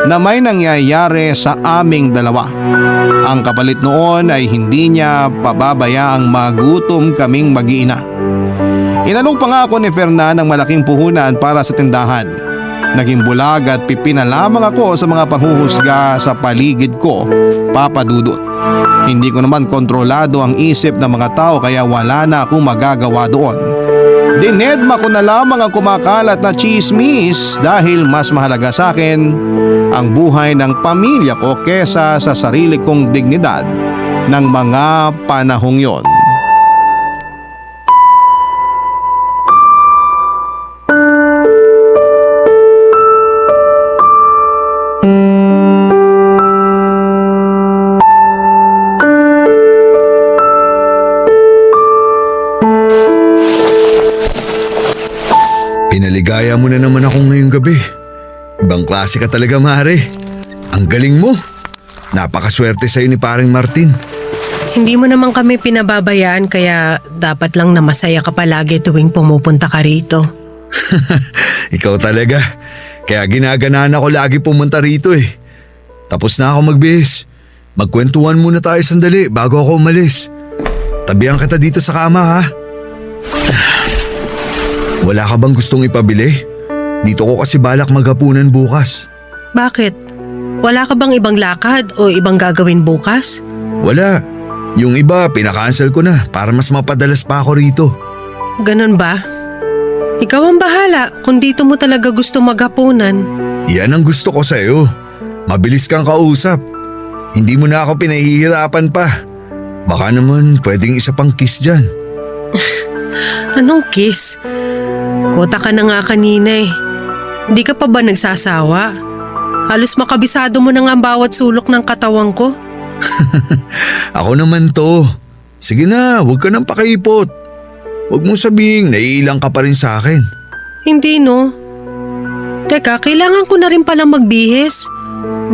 na may nangyayari sa aming dalawa. Ang kapalit noon ay hindi niya pababayaang magutom kaming mag-iina. Inalok pa nga ako ni Fernan ng malaking puhunan para sa tindahan. Naging bulag at pipina lamang ako sa mga panghuhusga sa paligid ko, Papa Dudut. Hindi ko naman kontrolado ang isip ng mga tao kaya wala na akong magagawa doon. Dinedma ko na lamang ang kumakalat na chismis dahil mas mahalaga sa akin ang buhay ng pamilya ko kesa sa sarili kong dignidad ng mga panahong yon. Pinaligaya mo na naman ako ngayong gabi. Ibang klase ka talaga, Mare. Ang galing mo. Napakaswerte sa'yo ni paring Martin. Hindi mo naman kami pinababayaan kaya dapat lang na masaya ka palagi tuwing pumupunta ka rito. Ikaw talaga. Kaya ginaganaan ako lagi pumunta rito eh. Tapos na ako magbihis. Magkwentuhan muna tayo sandali bago ako umalis. Tabihan kita dito sa kama ha. Wala ka bang gustong ipabili? Dito ko kasi balak maghapunan bukas. Bakit? Wala ka bang ibang lakad o ibang gagawin bukas? Wala. Yung iba pinakancel ko na para mas mapadalas pa ako rito. Ganun ba? Ikaw ang bahala kung dito mo talaga gusto maghapunan. Yan ang gusto ko sa'yo. Mabilis kang kausap. Hindi mo na ako pinahihirapan pa. Baka naman pwedeng isa pang kiss dyan. Anong kiss? Kota ka na nga kanina eh. Di ka pa ba nagsasawa? Halos makabisado mo na nga ang bawat sulok ng katawan ko. Ako naman to. Sige na, huwag ka nang pakiipot. Huwag mong sabihing naiilang ka pa rin sa akin. Hindi no. Teka, kailangan ko na rin palang magbihis.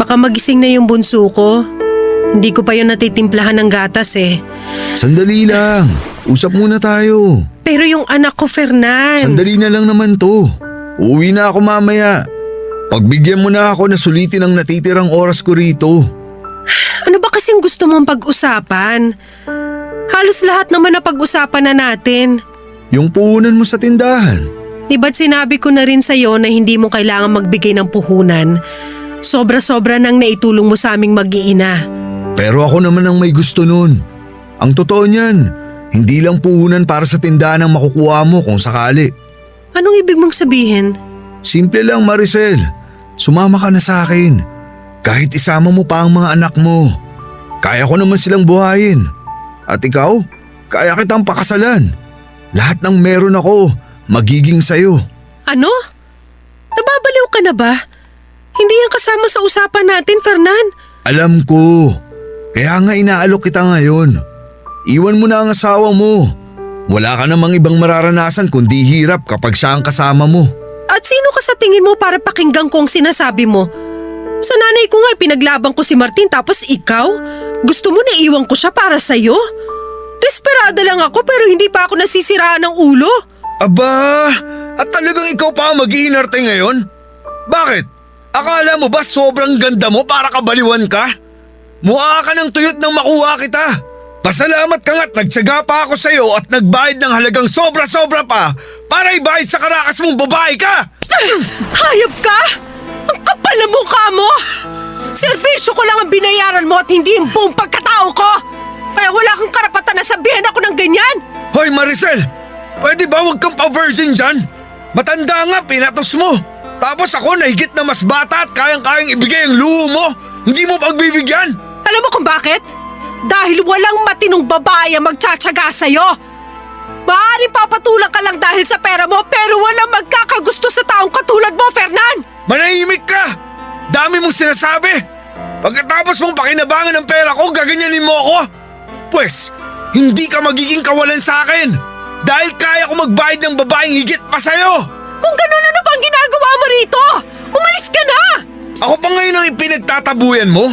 Baka magising na yung bunso ko. Hindi ko pa yun natitimplahan ng gatas eh. Sandali lang. Usap muna tayo. Pero yung anak ko, Fernan. Sandali na lang naman to. Uuwi na ako mamaya. Pagbigyan mo na ako na sulitin ang natitirang oras ko rito. Ano ba kasing gusto mong pag-usapan? Halos lahat naman na pag-usapan na natin. Yung puhunan mo sa tindahan. Di ba't sinabi ko na rin sa'yo na hindi mo kailangan magbigay ng puhunan? Sobra-sobra nang naitulong mo sa aming mag-iina. Pero ako naman ang may gusto nun. Ang totoo niyan, hindi lang puhunan para sa tindahan ang makukuha mo kung sakali. Anong ibig mong sabihin? Simple lang, Maricel. Sumama ka na sa akin. Kahit isama mo pa ang mga anak mo. Kaya ko naman silang buhayin. At ikaw, kaya kitang pakasalan. Lahat ng meron ako, magiging sayo. Ano? Nababaliw ka na ba? Hindi yan kasama sa usapan natin, Fernan. Alam ko. Kaya nga inaalok kita ngayon. Iwan mo na ang asawa mo. Wala ka namang ibang mararanasan kundi hirap kapag siya ang kasama mo. At sino ka sa tingin mo para pakinggan ko ang sinasabi mo? Sa nanay ko nga pinaglaban ko si Martin tapos ikaw? Gusto mo na iwan ko siya para sa'yo? Desperada lang ako pero hindi pa ako nasisiraan ng ulo. Aba, at talagang ikaw pa ang mag-iinarte ngayon? Bakit? Akala mo ba sobrang ganda mo para kabaliwan ka? Mukha ka ng tuyot nang makuha kita. Pasalamat ka nga't nagtyaga pa ako sa'yo at nagbayad ng halagang sobra-sobra pa para ibayad sa karakas mong babae ka! Hayop ka? Ang kapal na mukha mo! Servisyo ko lang ang binayaran mo at hindi yung buong pagkatao ko! Kaya wala kang karapatan na sabihin ako ng ganyan! Hoy Maricel! Pwede ba huwag kang pa-virgin dyan? Matanda nga, pinatos mo! Tapos ako na higit na mas bata at kayang-kayang ibigay ang luho mo! Hindi mo pagbibigyan! Alam mo kung bakit? Dahil walang matinong babae ang magtsatsaga sa'yo! Maaaring papatulang ka lang dahil sa pera mo pero walang magkakagusto sa taong katulad mo, Fernan! Manahimik ka! Dami mong sinasabi! Pagkatapos mong pakinabangan ng pera ko, gaganyanin mo ako? Pwes, hindi ka magiging kawalan sa akin! Dahil kaya ko magbayad ng babaeng higit pa sa'yo! Kung ganun, ano bang ginagawa mo rito? Umalis ka na! Ako pa ngayon ang ipinagtatabuyan mo?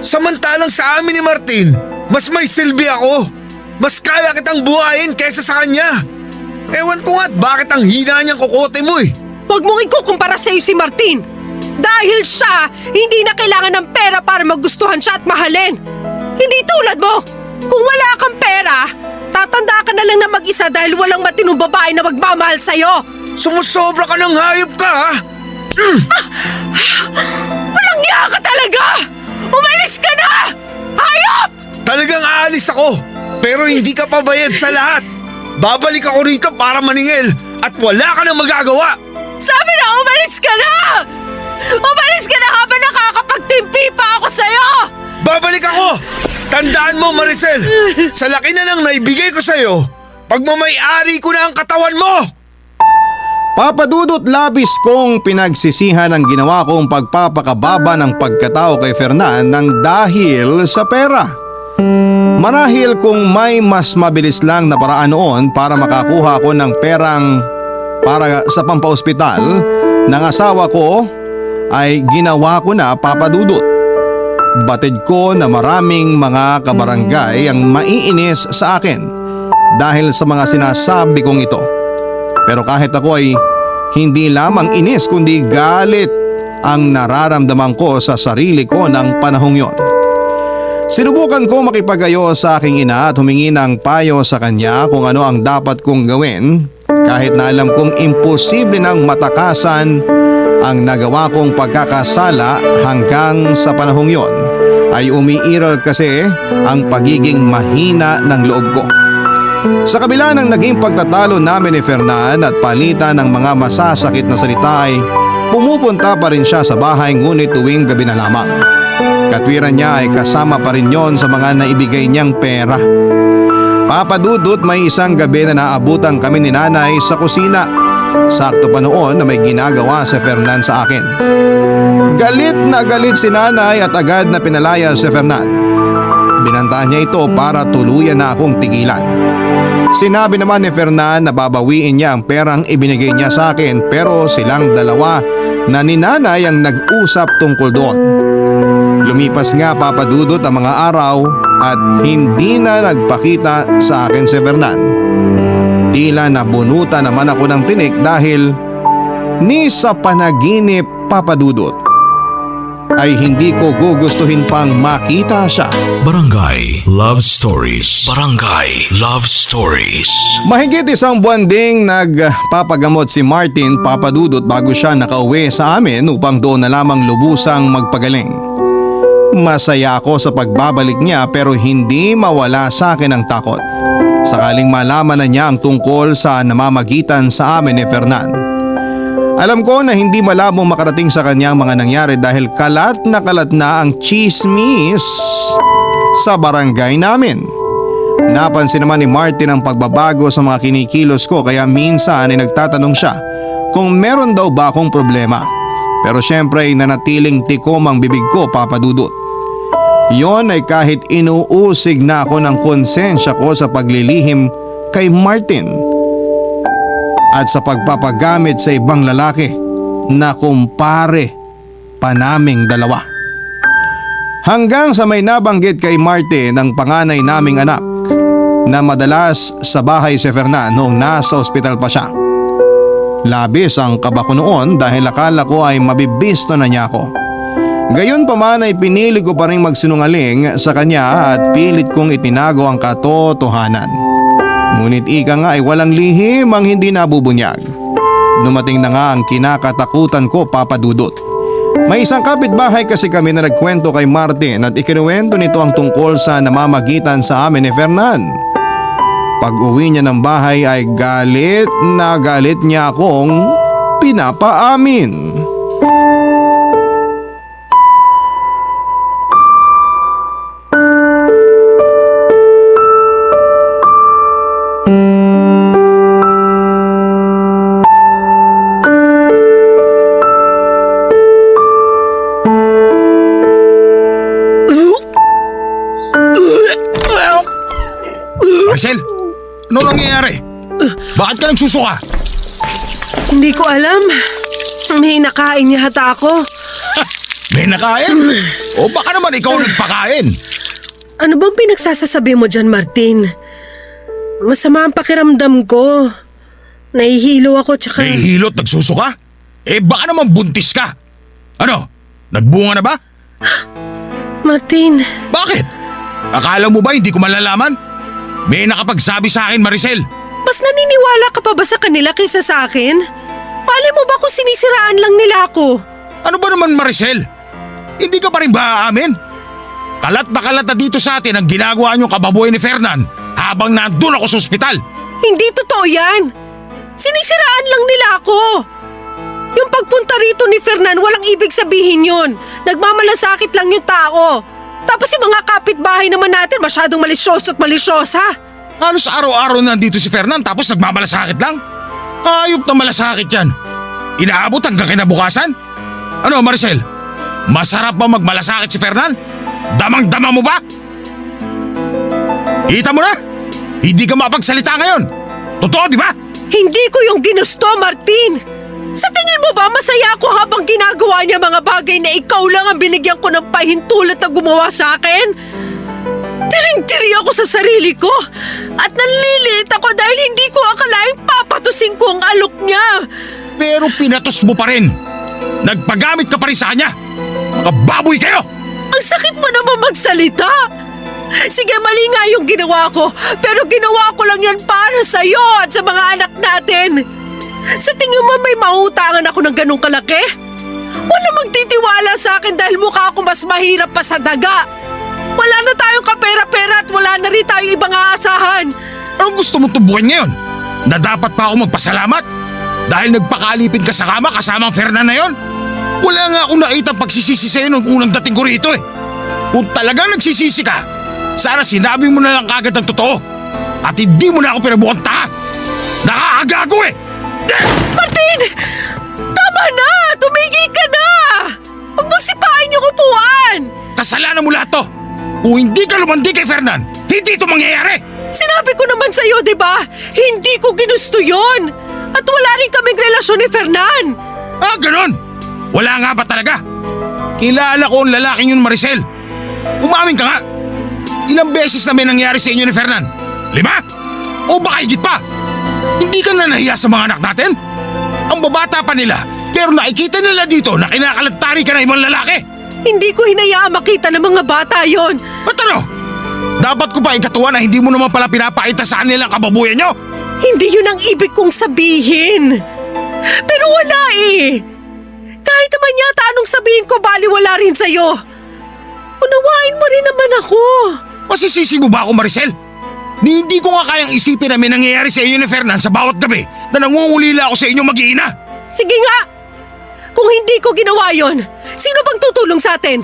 Samantalang sa amin ni Martin, mas may silbi ako. Mas kaya kitang buhayin kaysa sa kanya. Ewan ko nga't bakit ang hina niyang kukote mo eh. Huwag mong ikukumpara sa'yo si Martin. Dahil siya, hindi na kailangan ng pera para magustuhan siya at mahalin. Hindi tulad mo. Kung wala kang pera, tatanda ka na lang na mag-isa dahil walang matinong babae na magmamahal sa'yo. Sumusobra ka ng hayop ka ha? Walang niya ka talaga! Umalis ka na! Hayop! Talagang aalis ako, pero hindi ka pabayad sa lahat. Babalik ako rito para maningil at wala ka nang magagawa. Sabi na umalis ka na! Umalis ka na habang nakakapagtimpi pa ako sa'yo! Babalik ako! Tandaan mo, Maricel, sa laki na nang naibigay ko sa'yo, pagmamay-ari ko na ang katawan mo! Papa Dudut, labis kong pinagsisihan ang ginawa kong pagpapakababa ng pagkatao kay Fernan ng dahil sa pera. Marahil kung may mas mabilis lang na paraan noon para makakuha ko ng perang para sa pampaospital ng asawa ko ay ginawa ko na, Papa Dudut. Batid ko na maraming mga kabarangay ang maiinis sa akin dahil sa mga sinasabi kong ito. Pero kahit ako ay hindi lamang inis kundi galit ang nararamdaman ko sa sarili ko ng panahong yon. Sinubukan ko makipag-ayos sa aking ina at humingi ng payo sa kanya kung ano ang dapat kong gawin kahit na alam kong imposible nang matakasan ang nagawa kong pagkakasala. Hanggang sa panahong yon ay umiiral kasi ang pagiging mahina ng loob ko. Sa kabila ng naging pagtatalo namin ni Fernan at palitan ng mga masasakit na salita ay pumupunta pa rin siya sa bahay ngunit tuwing gabi na lamang. Katwiran niya ay kasama pa rin yon sa mga naibigay niyang pera. Papa Dudut, may isang gabi na naabutan kami ni nanay sa kusina. Sakto pa noon na may ginagawa si Fernan sa akin. Galit na galit si nanay at agad na pinalaya si Fernan. Binantaan niya ito para tuluyan na akong tigilan. Sinabi naman ni Fernan na babawiin niya ang perang ibinigay niya sa akin pero silang dalawa na ni nanay ang nag-usap tungkol doon. Lumipas nga, Papa Dudut, ang mga araw at hindi na nagpakita sa akin si Fernan. Tila nabunutan naman ako ng tinik dahil ni sa panaginip, Papa Dudut, ay hindi ko gugustuhin pang makita siya. Barangay Love Stories. Barangay Love Stories. Mahigit isang buwan ding nagpapagamot si Martin, Papa Dudut, bago siya nakauwi sa amin upang doon na lamang lubusang magpagaling. Masaya ako sa pagbabalik niya pero hindi mawala sa akin ang takot. Sakaling malaman na niya ang tungkol sa namamagitan sa amin ni Fernan. Alam ko na hindi malabong makarating sa kanya ang mga nangyari dahil kalat na ang chismis sa barangay namin. Napansin naman ni Martin ang pagbabago sa mga kinikilos ko kaya minsan ay nagtatanong siya kung meron daw ba akong problema. Pero syempre ay nanatiling tikom ang bibig ko, Papa Dudut. Yon ay kahit inuusig na ako ng konsensya ko sa paglilihim kay Martin at sa pagpapagamit sa ibang lalaki na kumpare pa naming dalawa. Hanggang sa may nabanggit kay Martin ang panganay naming anak na madalas sa bahay si Fernan noong nasa ospital pa siya. Labis ang kaba ko noon dahil akala ko ay mabibisto na niya ako. Gayon pa man ay pinili ko pa rin magsinungaling sa kanya at pilit kong itinago ang katotohanan. Ngunit ika nga ay walang lihim ang hindi nabubunyag. Dumating na nga ang kinakatakutan ko, Papa Dudut. May isang kapitbahay kasi kami na nagkwento kay Martin at ikinuwento nito ang tungkol sa namamagitan sa amin ni Fernan. Pag uwi niya ng bahay ay galit na galit niya akong pinapaamin. Maricel, ano nangyayari? Bakit ka nagsusuka? Hindi ko alam. May nakain niya hata ako. May nakain? O baka naman ikaw nagpakain? Ano bang pinagsasasabi mo dyan, Martin? Masama ang pakiramdam ko. Nahihilo ako tsaka… Nahihilot, nagsusuka? Eh baka naman buntis ka. Ano? Nagbunga na ba? Martin… Bakit? Akala mo ba hindi ko malalaman? May nakapagsabi sa akin, Maricel. Mas naniniwala ka pa ba sa kanila kaysa sa akin? Malay mo ba kung sinisiraan lang nila ako? Ano ba naman Maricel? Hindi ka pa rin ba aamin? Kalat na kalat na dito sa atin ang ginagawa niyong kababoy ni Fernan habang nandun ako sa ospital. Hindi totoo yan. Sinisiraan lang nila ako. Yung pagpunta rito ni Fernan, walang ibig sabihin yun. Nagmamalasakit lang yung tao. Tapos yung mga kapitbahay naman natin masyadong malisyoso at malisyosa. Halos araw-araw nandito si Fernan tapos nagmamalasakit lang? Ayop na malasakit yan. Inaabot hanggang kinabukasan? Ano Maricel? Masarap ba magmalasakit si Fernan? Damang-dama mo ba? Kita mo na? Hindi ka mapagsalita ngayon. Totoo, di ba? Hindi ko yung ginusto, Martin. Sa tingin mo ba masaya ako habang ginagawa niya mga bagay na ikaw lang ang binigyan ko ng pahintulot na gumawa sa akin? Tiring-tiri ako sa sarili ko at nanliliit ako dahil hindi ko akalaing papatusin ko ang alok niya. Pero pinatos mo pa rin. Nagpagamit ka pa rin sa kanya. Mga baboy kayo! Ang sakit mo naman magsalita. Sige, mali nga yung ginawa ko, pero ginawa ko lang yan para sa'yo at sa mga anak natin. Sa tingin mo may mautangan ako ng ganong kalaki? Wala magtitiwala sa akin dahil mukha ako mas mahirap pa sa daga. Wala na tayong kapera-pera at wala na rin tayong ibang aasahan. Anong gusto mong tubuhan ngayon? Na dapat pa ako magpasalamat? Dahil nagpakalipin ka sa kama kasama ang Fernan na yon? Wala nga akong nakitang pagsisisi sa'yo nung unang dating ko rito eh. Kung talagang nagsisisi ka, sana sinabi mo na lang kagad ang totoo. At hindi mo na ako pinabukan taha. Nakakagago eh! Martin! Tama na! Tumigil ka na! Huwag mong sipain yung upuan! Kasalanan mo lahat to! Kung hindi ka lumandi kay Fernan, hindi ito mangyayari! Sinabi ko naman sa'yo, di ba? Hindi ko ginusto yon. At wala rin kaming relasyon ni Fernan. Ah, ganon! Wala nga ba talaga? Kilala ko ang lalaking yun, Maricel. Umamin ka nga. Ilang beses na may nangyari sa inyo ni Fernan? 5? O baka higit pa? Hindi ka na nahiya sa mga anak natin? Ang babata pa nila, pero nakikita nila dito na kinakalantari ka ng ibang lalaki. Hindi ko hinayaan makita ng mga bata yon. At ano? Dapat ko pa ikatuwa na hindi mo naman pala pinapakita sa kanila ang kababuyan nyo? Hindi yun ang ibig kong sabihin. Pero wala eh. Kahit naman yata anong sabihin ko, baliwala rin sa'yo. Unawain mo rin naman ako. Masisisi mo ba ako, Maricel? Ni hindi ko nga kayang isipin na may nangyayari sa inyo ni Fernan sa bawat gabi na nangungulila ako sa inyong mag-iina. Sige nga. Kung hindi ko ginawa yon, sino bang tutulong sa atin?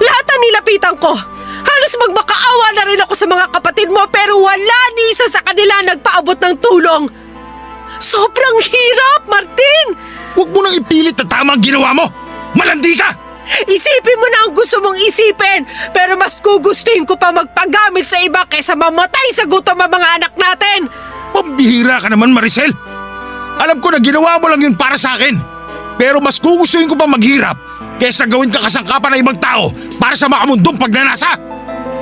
Lahat ang nilapitan ko. Halos magmakaawa na rin ako sa mga kapatid mo pero wala ni isa sa kanila nagpaabot ng tulong. Sobrang hirap, Martin! Huwag mo nang ipilit na tama ang ginawa mo. Malandi ka! Isipin mo na ang gusto mong isipin, pero mas gugustuhin ko pa magpagamit sa iba kaysa mamatay sa gutom ang mga anak natin! Pambihira ka naman, Maricel. Alam ko na ginawa mo lang yun para sa akin. Pero mas gugustuhin ko pa maghirap kaysa gawin ka kasangkapan ng ibang tao para sa makamundong pagnanasa.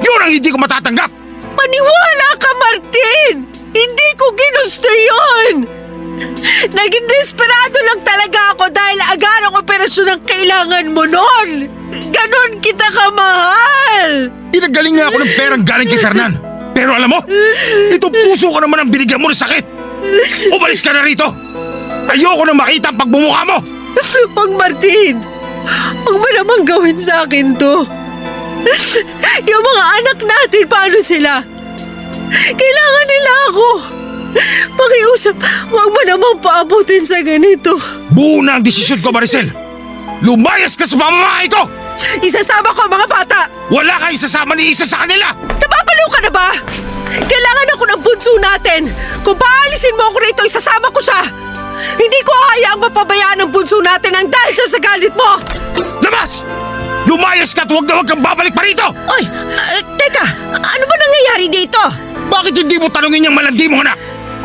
Yun ang hindi ko matatanggap. Maniwala ka, Martin! Hindi ko ginusto yun! Naging desperado lang talaga ako dahil agarang operasyon ang kailangan mo nun! Ganon kita kamahal! Pinagaling nga ako ng perang galing kay Fernan. Pero alam mo, itong puso ko naman ang binigyan mo ng sakit. Umalis ka na rito. Ayoko na makita ang pagbumukha mo. Huwag, Martin! Huwag mo naman gawin sa akin to. Yung mga anak natin, paano sila? Kailangan nila ako. Pakiusap, huwag mo naman paabutin sa ganito. Buo na ang desisyon ko, Maricel. Lumayas ka sa pamamahay ko! Isasama ko ang mga bata! Wala kang isasama ni isa sa kanila! Napapaliw ka na ba? Kailangan ako ng bunso natin. Kung paalisin mo ako rito, isasama ko siya. Hindi ko hayaang mapabayaan ang bunso natin ang dahil siya sa galit mo. Labas! Lumayas ka at huwag na huwag kang babalik pa rito! Oy, teka, ano ba nangyayari dito? Bakit hindi mo tanungin yung malandi mo, anak?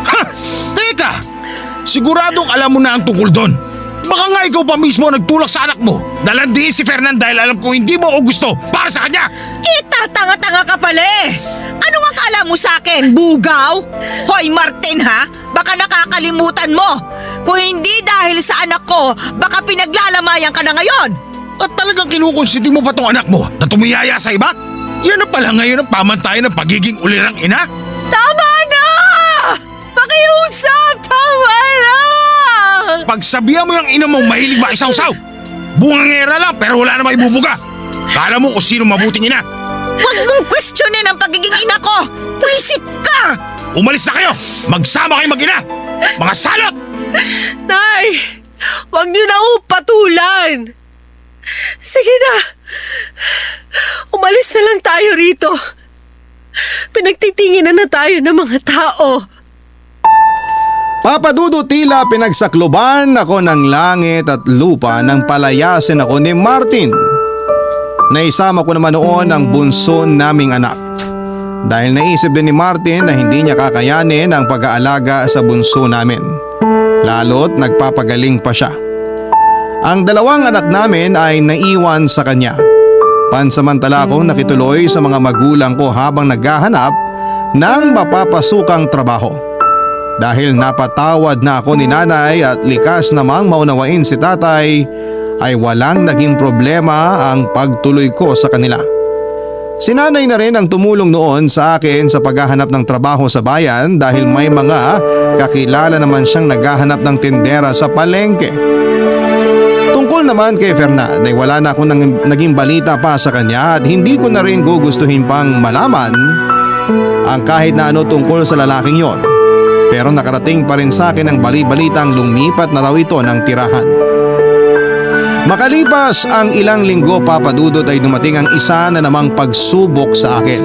Ha! Teka! Siguradong alam mo na ang tungkol doon. Baka nga ikaw pa mismo nagtulak sa anak mo na landiin si Fernan dahil alam ko hindi mo ako gusto para sa kanya! Tanga-tanga ka pala eh! Anong akala mo sa akin, bugaw? Hoy Martin ha, baka nakakalimutan mo. Kung hindi dahil sa anak ko, baka pinaglalamayan ka na ngayon. At talagang kinukonsinti mo pa tong anak mo na tumiyaya sa iba? Yan na pala ngayon ang pamantayan ng pagiging ulirang ina? Tama na! Pakiusap! Tama na! Pag Pagsabihan mo yung ina mong mahilig ba isawsaw? Bungangera lang pero wala namang ibubuga. Kala mo kung sino mabuting ina. Huwag mong questionin ang pagiging ina ko! Wisit ka! Umalis na kayo! Magsama kayo mag-ina! Mga salot! Nay! Huwag niyo na ako patulan! Sige na! Umalis na lang tayo rito. Pinagtitinginan na tayo ng mga tao. Papa Dudut, tila pinagsakloban ako ng langit at lupa nang palayasin ako ni Martin. Naisama ko naman noon ang bunso naming anak. Dahil naisip din ni Martin na hindi niya kakayanin ang pag-aalaga sa bunso namin. Lalo't nagpapagaling pa siya. Ang dalawang anak namin ay naiwan sa kanya. Pansamantala akong nakituloy sa mga magulang ko habang naghahanap ng mapapasukang trabaho. Dahil napatawad na ako ni nanay at likas namang maunawain si tatay, ay walang naging problema ang pagtuloy ko sa kanila. Si nanay na rin ang tumulong noon sa akin sa paghahanap ng trabaho sa bayan dahil may mga kakilala naman siyang naghahanap ng tindera sa palengke. Tungkol naman kay Fernan ay wala na akong naging balita pa sa kanya at hindi ko na rin gugustuhin pang malaman ang kahit na ano tungkol sa lalaking yon. Pero nakarating pa rin sa akin ang bali-balitang lumipat na raw ito ng tirahan. Makalipas ang ilang linggo, Papa Dudut, ay dumating ang isa na namang pagsubok sa akin.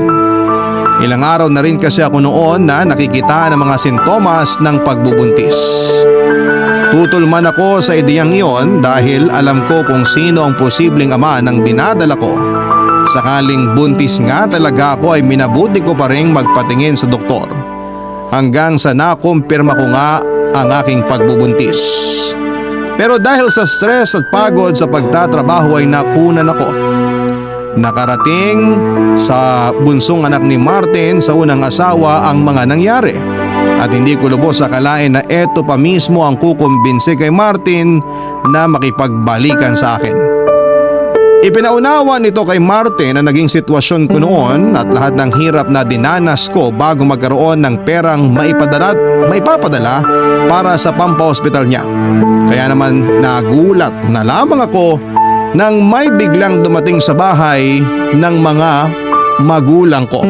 Ilang araw na rin kasi ako noon na nakikita ng mga sintomas ng pagbubuntis. Tutol man ako sa ideyang iyon dahil alam ko kung sino ang posibleng ama ng binadala ko. Sakaling buntis nga talaga ako ay minabuti ko pa rin magpatingin sa doktor. Hanggang sa nakumpirma ko nga ang aking pagbubuntis. Pero dahil sa stress at pagod sa pagtatrabaho ay nakunan ako. Nakarating sa bunsong anak ni Martin sa unang asawa ang mga nangyari. At hindi ko lubos akalain na eto pa mismo ang kukumbinsi kay Martin na makipagbalikan sa akin. Ipinaunawa nito kay Martin ang naging sitwasyon ko noon at lahat ng hirap na dinanas ko bago magkaroon ng perang maipapadala para sa pampa-hospital niya. Kaya naman nagulat na lamang ako nang may biglang dumating sa bahay ng mga magulang ko.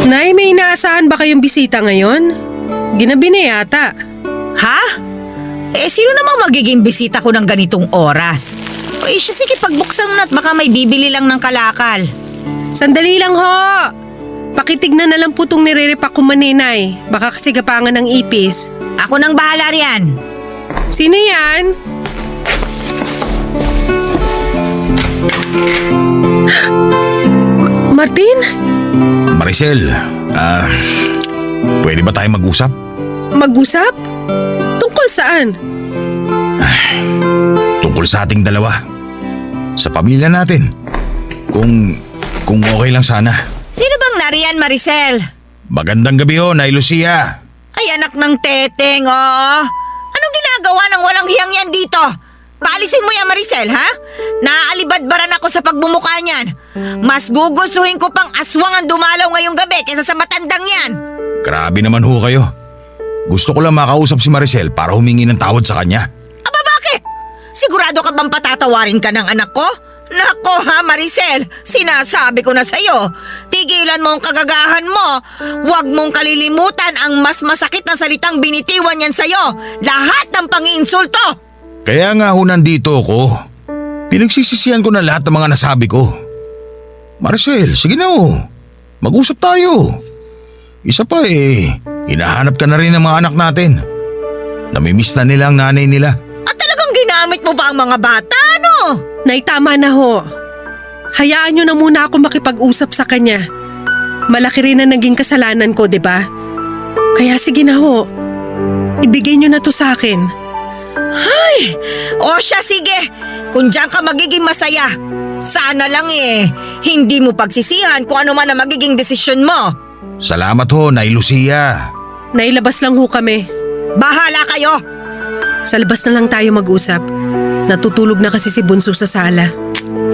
Nay, may inaasahan ba kayong bisita ngayon? Ginabi na yata. Ha? Sino namang magiging bisita ko ng ganitong oras? Siya, sige, pagbuksan mo na at baka may bibili lang ng kalakal. Sandali lang ho! Pakitignan na lang po itong nire-repack ko maninay. Baka kasi gapangan ng ipis. Ako nang bahala riyan. Sino yan? Martin? Maricel, pwede ba tayo mag-usap? Mag-usap? Tungkol saan? Tungkol sa ating dalawa. Sa pamilya natin. Kung okay lang sana. Sino bang nariyan, Maricel? Magandang gabi ho, Nay Lucia. Ay, anak ng teteng, oh. Anong ginagawa ng walang hiyang yan dito? Paalisin mo yan, Maricel, ha? Naaalibadbaran ako sa pagbumuka niyan. Mas gugustuhin ko pang aswang ang dumalaw ngayong gabi kaysa sa matandang yan. Grabe naman ho kayo. Gusto ko lang makausap si Maricel para humingi ng tawad sa kanya. Aba, bakit? Sigurado ka bang patatawarin ka ng anak ko? Nako ha, Maricel, sinasabi ko na sa'yo. Tigilan mo ang kagagahan mo. Huwag mong kalilimutan ang mas masakit na salitang binitiwan yan sa'yo. Lahat ng pangiinsulto. Kaya nga ho nandito ako. Pinagsisisihan ko na lahat ng mga nasabi ko. Maricel, sige na ho. Mag-usap tayo. Isa pa hinahanap ka na rin ng mga anak natin. Namimiss na nila ang nanay nila. At talagang ginamit mo pa ang mga bata, ano? Nay, tama na ho. Hayaan nyo na muna ako makipag-usap sa kanya. Malaki rin na naging kasalanan ko, di ba? Kaya sige na ho. Ibigay nyo na to sa akin. Ay, o siya, sige. Kung diyan ka magiging masaya. Sana lang hindi mo pagsisihan kung ano man ang magiging desisyon mo. Salamat ho, Nay Lucia. Nailabas lang ho kami. Bahala kayo! Sa labas na lang tayo mag-usap. Natutulog na kasi si Bunso sa sala.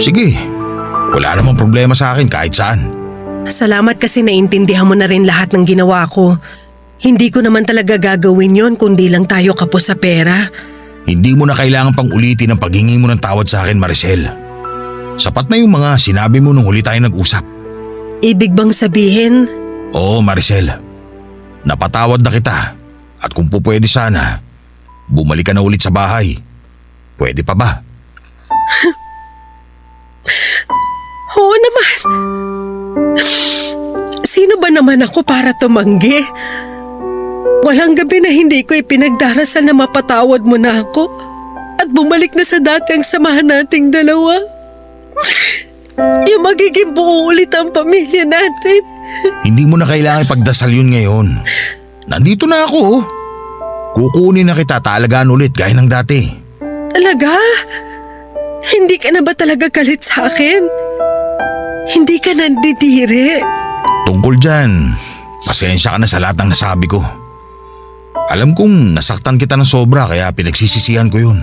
Sige, wala namang problema sa akin kahit saan. Salamat kasi naintindihan mo na rin lahat ng ginawa ko. Hindi ko naman talaga gagawin yon kundi lang tayo kapos sa pera. Hindi mo na kailangan pang ulitin ang paghingi mo ng tawad sa akin, Maricel. Sapat na yung mga sinabi mo nung huli tayo nag-usap. Ibig bang sabihin, Oo, Maricel. Napatawad na kita. At kung pupwede sana, bumalik ka na ulit sa bahay. Pwede pa ba? oo naman. Sino ba naman ako para tumanggi? Walang gabi na hindi ko ipinagdarasal na mapatawad mo na ako at bumalik na sa dati ang samahan nating dalawa. Yung magiging buo ulit ang pamilya natin. Hindi mo na kailangan ipagdasal yun ngayon. Nandito na ako. Kukunin na kita talagaan ulit gaya ng dati. Talaga? Hindi ka na ba talaga galit sa akin? Hindi ka nandidiri? Tungkol dyan, pasensya ka na sa lahat ng nasabi ko. Alam kong nasaktan kita ng sobra kaya pinagsisisihan ko yun.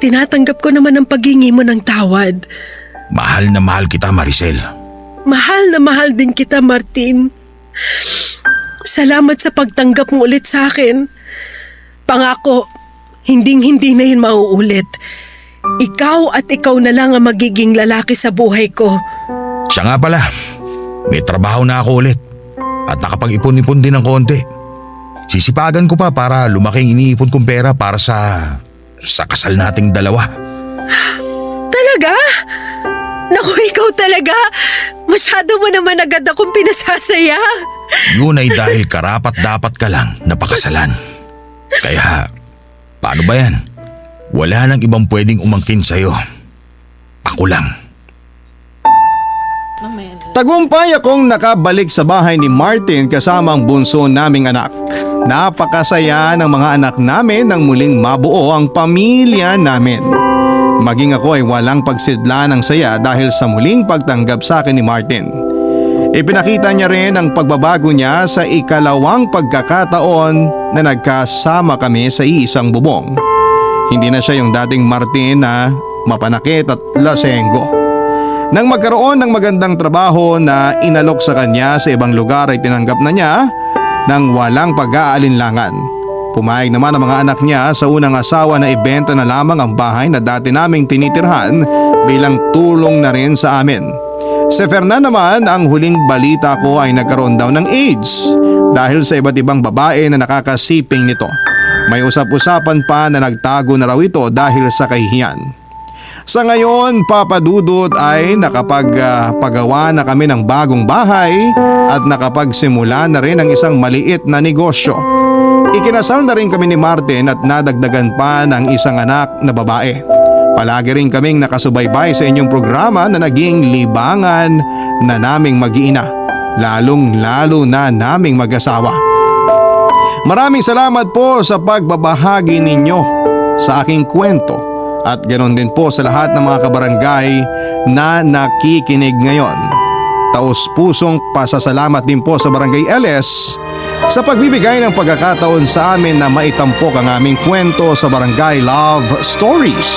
Tinatanggap ko naman ang paghingi mo ng tawad. Mahal na mahal kita, Maricel. Mahal na mahal din kita, Martin. Salamat sa pagtanggap mo ulit sa akin. Pangako, hinding-hindi na yun mauulit. Ikaw at ikaw na lang ang magiging lalaki sa buhay ko. Siya nga pala, may trabaho na ako ulit at nakapag-ipon-ipon din ng konti. Sisipagan ko pa para lumaking iniipon kong pera para sa kasal nating dalawa. Talaga? Naku, ikaw talaga. Masyado mo naman agad akong pinasasaya. Yun ay dahil karapat-dapat ka lang napakasalan. Kaya, paano ba yan? Wala nang ibang pwedeng umangkin sa'yo. Ako lang. Tagumpay akong nakabalik sa bahay ni Martin kasama ang bunso naming anak. Napakasaya ng mga anak namin nang muling mabuo ang pamilya namin. Maging ako ay walang pagsidla ng saya dahil sa muling pagtanggap sa akin ni Martin. Ipinakita niya rin ang pagbabago niya sa ikalawang pagkakataon na nagkasama kami sa iisang bubong. Hindi na siya yung dating Martin na mapanakit at lasenggo. Nang magkaroon ng magandang trabaho na inalok sa kanya sa ibang lugar ay tinanggap na niya nang walang pag-aalinlangan. Pumayag naman ang mga anak niya sa unang asawa na ibenta na lamang ang bahay na dati naming tinitirhan bilang tulong na rin sa amin. Si Fernan naman, ang huling balita ko ay nagkaroon daw ng AIDS dahil sa iba't ibang babae na nakakasiping nito. May usap-usapan pa na nagtago na raw ito dahil sa kahihiyan. Sa ngayon, Papa Dudut ay nakapagpagawa na kami ng bagong bahay at nakapagsimula na rin ang isang maliit na negosyo. Ikinasal na rin kami ni Martin at nadagdagan pa ng isang anak na babae. Palagi rin kaming nakasubaybay sa inyong programa na naging libangan na naming mag-iina, lalong-lalo na naming mag-asawa. Maraming salamat po sa pagbabahagi ninyo sa aking kwento at ganoon din po sa lahat ng mga kabarangay na nakikinig ngayon. Taos-pusong pasasalamat din po sa Barangay LS sa pagbibigay ng pagkakataon sa amin na maitampok ang aming kwento sa Barangay Love Stories.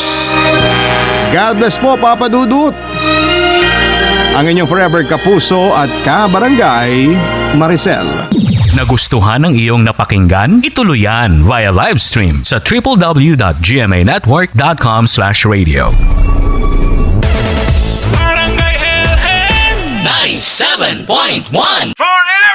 God bless po, Papa Dudut. Ang inyong forever kapuso at kabarangay, Maricel. Nagustuhan ng iyong napakinggan? Ituloy yan via live stream sa www.gmanetwork.com/radio. Barangay LS 97.1 Forever